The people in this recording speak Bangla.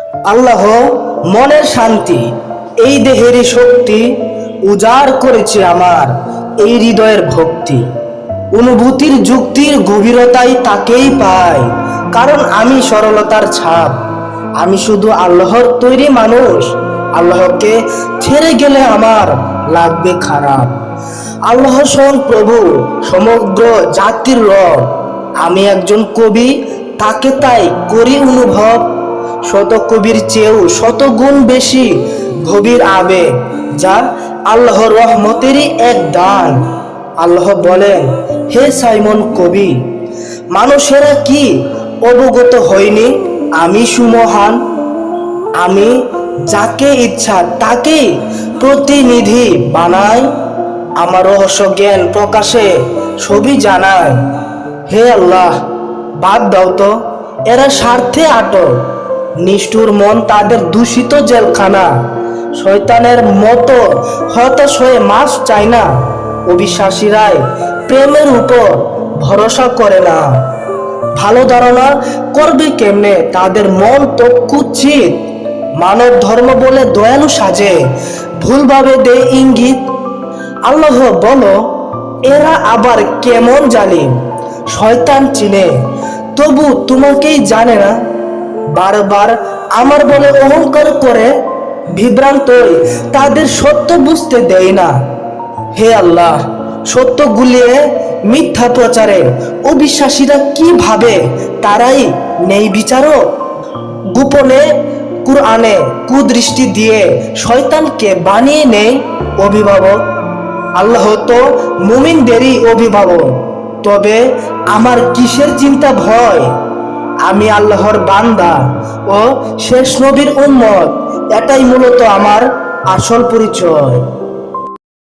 আল্লাহ মনের শান্তি, এই দেহেরই শক্তি, উজাড় করেছে আমার এই হৃদয়ের ভক্তি। অনুভূতির যুক্তির গভীরতায় তাকেই পাই, কারণ আমি সরলতার ছাপ। আমি শুধু আল্লাহর তৈরি মানুষ। আল্লাহকে ছেড়ে গেলে আমার লাগবে খারাপ। আল্লাহ স্বয়ং প্রভু, সমগ্র জাতির রব। আমি একজন কবি, তাকে তাই করি অনুভব। শত কবির চেয়েও শত গুণ বেশি গভীর আবেগ, যা আল্লাহর রহমতেরই এক দান। আল্লাহ বলেন, হে সাইমন কবি, মানুষেরা কি অবগত হয়নি আমি সুমহান? আমি যাকে ইচ্ছা তাকে প্রতিনিধি বানাই, আমার রহস্য জ্ঞান প্রকাশে ছবি জানায়। হে আল্লাহ, বাদ দাও তো, এরা স্বার্থে আটক। নিষ্ঠুর মন তাদের দূষিত জেলখানা। শয়তানের মতো হতাশ হয়ে মাফ চায় না। অবিশ্বাসীরাই প্রেমের উপর ভরসা করে না। ভালো ধারণা করবে কেমনে, তাদের মন তো কুৎসিত। মানব ধর্ম বলে দয়ালু সাজে, ভুলভাবে দেয় ইঙ্গিত। আল্লাহ বলো, এরা আবার কেমন জালিম। শয়তান চিনে, তবু তোমাকেই জানে না। বারবার আমার বলে অহংকার করে, বিভ্রান্তই তাদের সত্য বুঝতে দেয় না। হে আল্লাহ, সত্য গুলিয়ে মিথ্যা প্রচারে অবিশ্বাসীরা কি ভাবে তারাই নেই বিচারক? গোপনে কুরআনে কুদৃষ্টি দিয়ে শয়তানকে বানিয়ে নেয় অভিভাবক। আল্লাহ তো মুমিনদেরই অভিভাবক, তবে আমার কিসের চিন্তা ভয়? আমি আল্লাহর বান্দা ও শেষ নবীর উম্মত, এটাই মূলত আমার আসল পরিচয়।